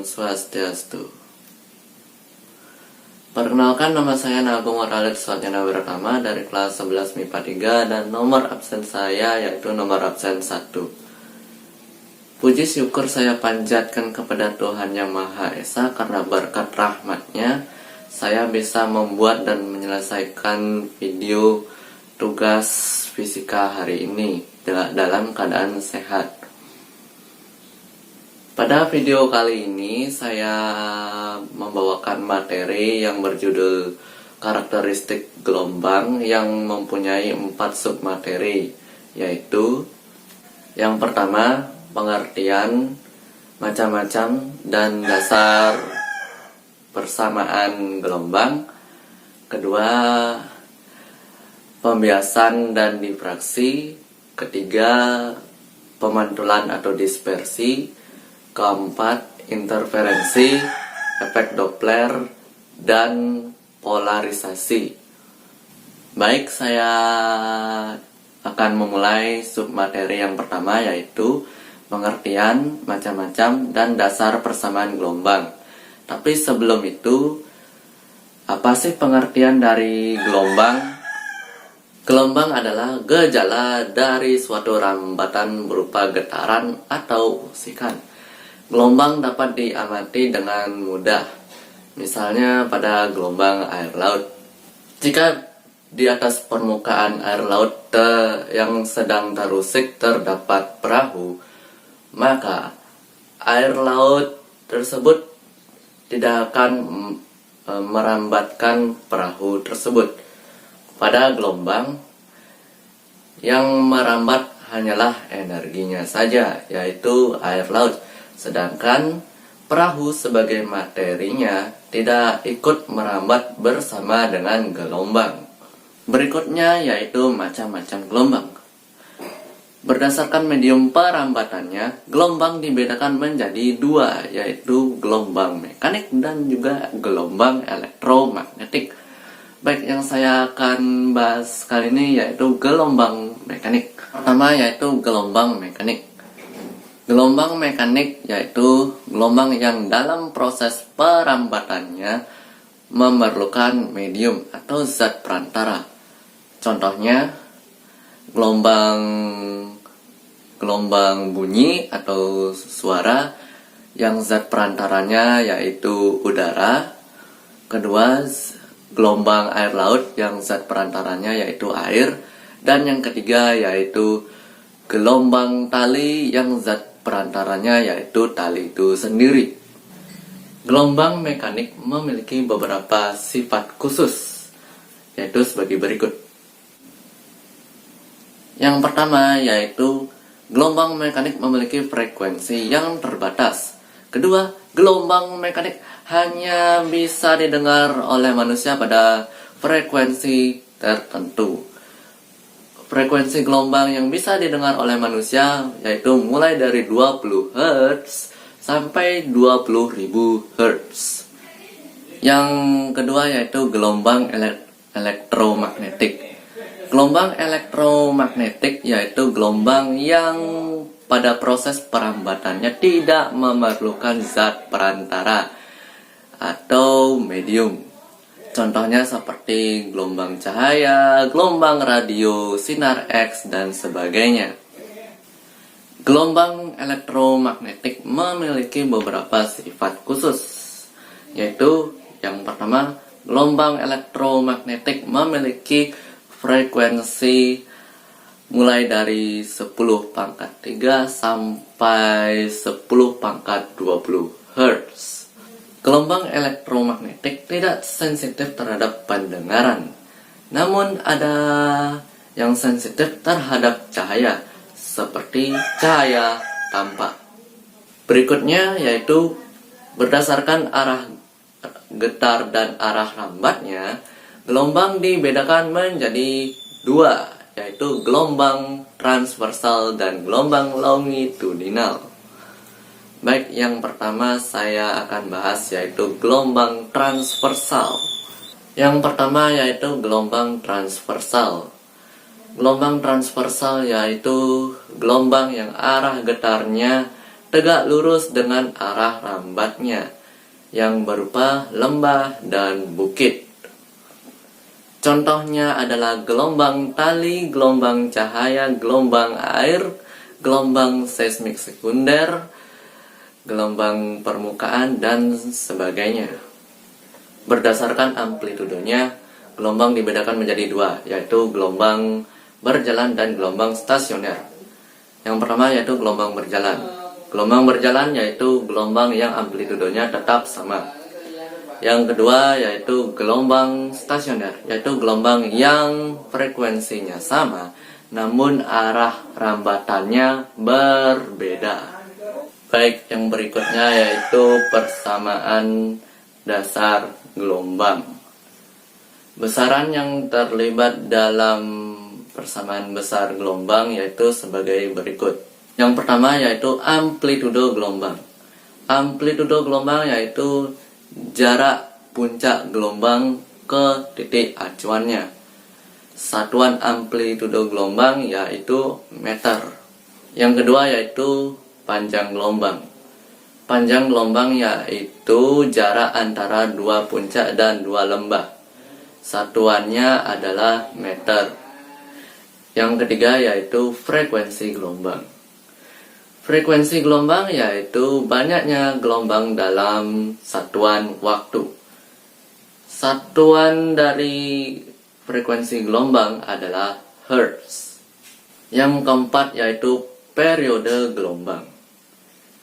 Swastiastu. Perkenalkan, nama saya Nagung Warhalit Swatjana Wiratama dari kelas 11 MIPA 3 dan nomor absen saya yaitu nomor absen 1. Puji syukur saya panjatkan kepada Tuhan Yang Maha Esa karena berkat rahmatnya saya bisa membuat dan menyelesaikan video tugas fisika hari ini dalam keadaan sehat. Pada video kali ini saya membawakan materi yang berjudul karakteristik gelombang yang mempunyai 4 submateri, yaitu yang pertama pengertian, macam-macam dan dasar persamaan gelombang. Kedua, pembiasan dan difraksi. Ketiga, pemantulan atau dispersi. Keempat, interferensi, efek Doppler, dan polarisasi. Baik, saya akan memulai submateri yang pertama, yaitu pengertian, macam-macam, dan dasar persamaan gelombang. Tapi sebelum itu, apa sih pengertian dari gelombang? Gelombang adalah gejala dari suatu rambatan berupa getaran atau usikan. Gelombang dapat diamati dengan mudah, misalnya pada gelombang air laut. Jika di atas permukaan air laut yang sedang terusik terdapat perahu, maka air laut tersebut tidak akan merambatkan perahu tersebut. Pada gelombang, yang merambat hanyalah energinya saja, yaitu air laut. Sedangkan perahu sebagai materinya tidak ikut merambat bersama dengan gelombang. Berikutnya yaitu macam-macam gelombang. Berdasarkan medium perambatannya, gelombang dibedakan menjadi 2, yaitu gelombang mekanik dan juga gelombang elektromagnetik. Baik, yang saya akan bahas kali ini yaitu gelombang mekanik. Pertama yaitu gelombang mekanik. Gelombang mekanik yaitu gelombang yang dalam proses perambatannya memerlukan medium atau zat perantara. Contohnya gelombang bunyi atau suara yang zat perantaranya yaitu udara. Kedua, gelombang air laut yang zat perantaranya yaitu air. Dan yang ketiga yaitu gelombang tali yang zat perantaranya yaitu tali itu sendiri. Gelombang mekanik memiliki beberapa sifat khusus, yaitu sebagai berikut. Yang pertama yaitu gelombang mekanik memiliki frekuensi yang terbatas. Kedua, gelombang mekanik hanya bisa didengar oleh manusia pada frekuensi tertentu. Frekuensi gelombang yang bisa didengar oleh manusia yaitu mulai dari 20 Hz sampai 20.000 Hz. Yang kedua yaitu gelombang elektromagnetik. Gelombang elektromagnetik yaitu gelombang yang pada proses perambatannya tidak memerlukan zat perantara atau medium. Contohnya seperti gelombang cahaya, gelombang radio, sinar X, dan sebagainya. Gelombang elektromagnetik memiliki beberapa sifat khusus, yaitu yang pertama, gelombang elektromagnetik memiliki frekuensi mulai dari 10 pangkat 3 sampai 10 pangkat 20 Hz. Gelombang elektromagnetik tidak sensitif terhadap pendengaran, namun ada yang sensitif terhadap cahaya, seperti cahaya tampak. Berikutnya yaitu berdasarkan arah getar dan arah rambatnya, gelombang dibedakan menjadi 2, yaitu gelombang transversal dan gelombang longitudinal. Baik, yang pertama saya akan bahas yaitu gelombang transversal. Yang pertama yaitu gelombang transversal. Gelombang transversal yaitu gelombang yang arah getarnya tegak lurus dengan arah rambatnya yang berupa lembah dan bukit. Contohnya adalah gelombang tali, gelombang cahaya, gelombang air, gelombang seismik sekunder, gelombang permukaan, dan sebagainya. Berdasarkan amplitudenya, gelombang dibedakan menjadi dua, yaitu gelombang berjalan dan gelombang stasioner. Yang pertama yaitu gelombang berjalan. Gelombang berjalan yaitu gelombang yang amplitudenya tetap sama. Yang kedua yaitu gelombang stasioner, yaitu gelombang yang frekuensinya sama, namun arah rambatannya berbeda. Baik, yang berikutnya yaitu persamaan dasar gelombang. Besaran yang terlibat dalam persamaan besar gelombang yaitu sebagai berikut. Yang pertama yaitu amplitudo gelombang. Amplitudo gelombang yaitu jarak puncak gelombang ke titik acuannya. Satuan amplitudo gelombang yaitu meter. Yang kedua yaitu panjang gelombang. Panjang gelombang yaitu jarak antara dua puncak dan dua lembah. Satuannya adalah meter. Yang ketiga yaitu frekuensi gelombang. Frekuensi gelombang yaitu banyaknya gelombang dalam satuan waktu. Satuan dari frekuensi gelombang adalah hertz. Yang keempat yaitu periode gelombang.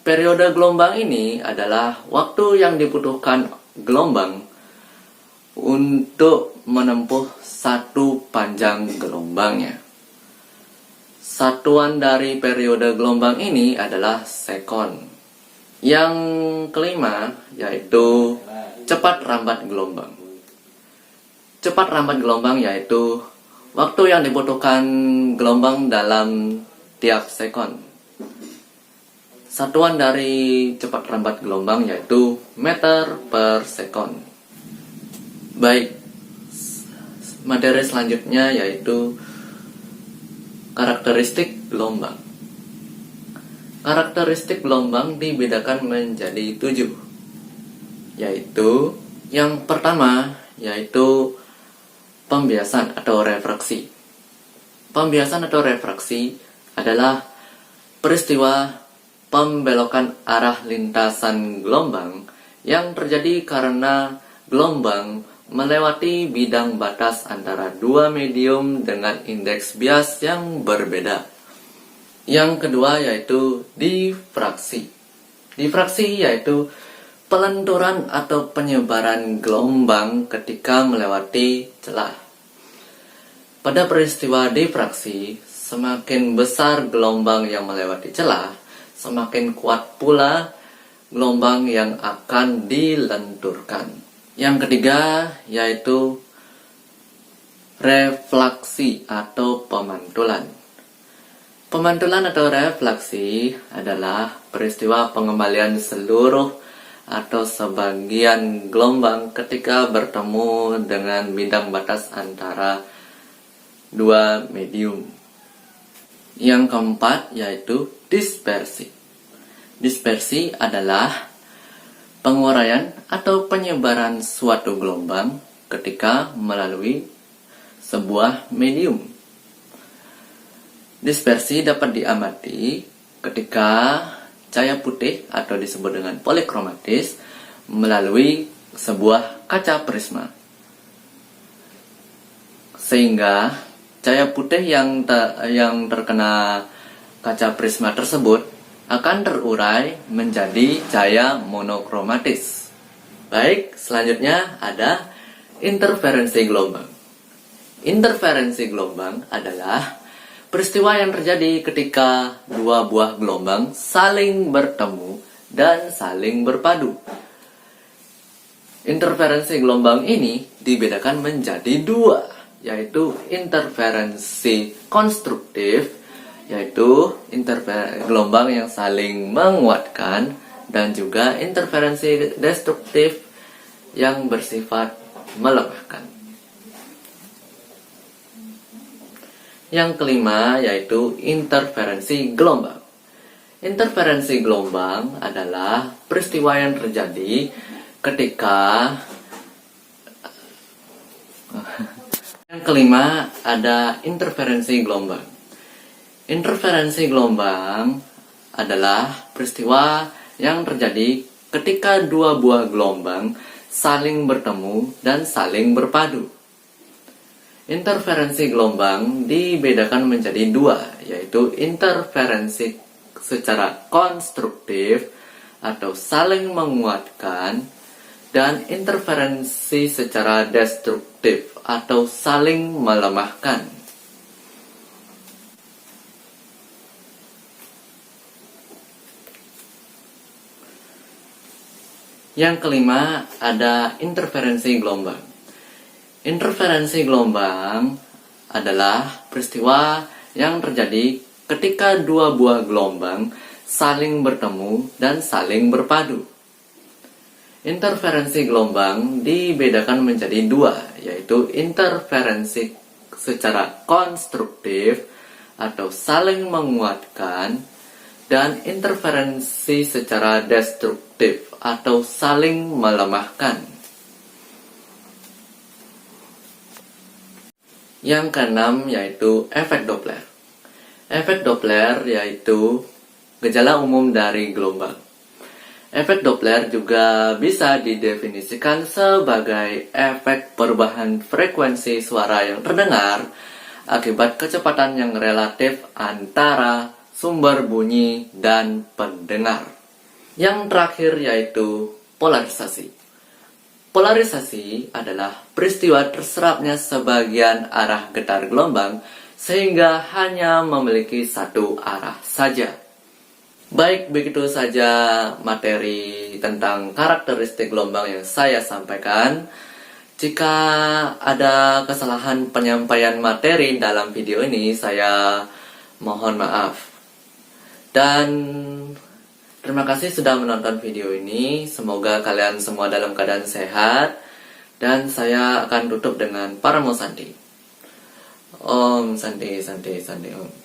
Periode gelombang ini adalah waktu yang dibutuhkan gelombang untuk menempuh satu panjang gelombangnya. Satuan dari periode gelombang ini adalah sekon. Yang kelima yaitu cepat rambat gelombang. Cepat rambat gelombang yaitu waktu yang dibutuhkan gelombang dalam tiap sekon. Satuan dari cepat rambat gelombang yaitu meter per sekon. Baik, materi selanjutnya yaitu karakteristik gelombang. Karakteristik gelombang dibedakan menjadi 7, yaitu yang pertama yaitu pembiasan atau refraksi. Pembiasan atau refraksi adalah peristiwa pembelokan arah lintasan gelombang yang terjadi karena gelombang melewati bidang batas antara dua medium dengan indeks bias yang berbeda. Yang kedua yaitu difraksi. Difraksi yaitu pelenturan atau penyebaran gelombang ketika melewati celah. Pada peristiwa difraksi, semakin besar gelombang yang melewati celah, semakin kuat pula gelombang yang akan dilenturkan. Yang ketiga yaitu refleksi atau pemantulan. Pemantulan atau refleksi adalah peristiwa pengembalian seluruh atau sebagian gelombang ketika bertemu dengan bidang batas antara dua medium. Yang keempat yaitu dispersi. Dispersi adalah penguraian atau penyebaran suatu gelombang ketika melalui sebuah medium. Dispersi dapat diamati ketika cahaya putih atau disebut dengan polikromatis melalui sebuah kaca prisma. Sehingga cahaya putih yang terkena kaca prisma tersebut akan terurai menjadi cahaya monokromatis. Baik, selanjutnya ada interferensi gelombang. Interferensi gelombang adalah peristiwa yang terjadi ketika dua buah gelombang saling bertemu dan saling berpadu. Interferensi gelombang ini dibedakan menjadi dua, yaitu interferensi konstruktif, yaitu gelombang yang saling menguatkan, dan juga interferensi destruktif yang bersifat melemahkan. Yang kelima yaitu interferensi gelombang. Interferensi gelombang adalah peristiwa yang terjadi ketika yang kelima ada interferensi gelombang. Interferensi gelombang adalah peristiwa yang terjadi ketika dua buah gelombang saling bertemu dan saling berpadu. Interferensi gelombang dibedakan menjadi dua, yaitu interferensi secara konstruktif atau saling menguatkan, dan interferensi secara destruktif atau saling melemahkan. Yang kelima ada interferensi gelombang. Interferensi gelombang adalah peristiwa yang terjadi ketika dua buah gelombang saling bertemu dan saling berpadu. Interferensi gelombang dibedakan menjadi dua, yaitu interferensi secara konstruktif atau saling menguatkan, dan interferensi secara destruktif atau saling melemahkan. Yang keenam yaitu efek Doppler. Efek Doppler yaitu gejala umum dari gelombang. Efek Doppler juga bisa didefinisikan sebagai efek perubahan frekuensi suara yang terdengar akibat kecepatan yang relatif antara sumber bunyi dan pendengar. Yang terakhir yaitu polarisasi. Polarisasi adalah peristiwa terserapnya sebagian arah getar gelombang sehingga hanya memiliki satu arah saja. Baik, begitu saja materi tentang karakteristik gelombang yang saya sampaikan. Jika ada kesalahan penyampaian materi dalam video ini, saya mohon maaf. Dan terima kasih sudah menonton video ini. Semoga kalian semua dalam keadaan sehat. Dan saya akan tutup dengan Paramo Santi. Om Santi Santi Santi Om.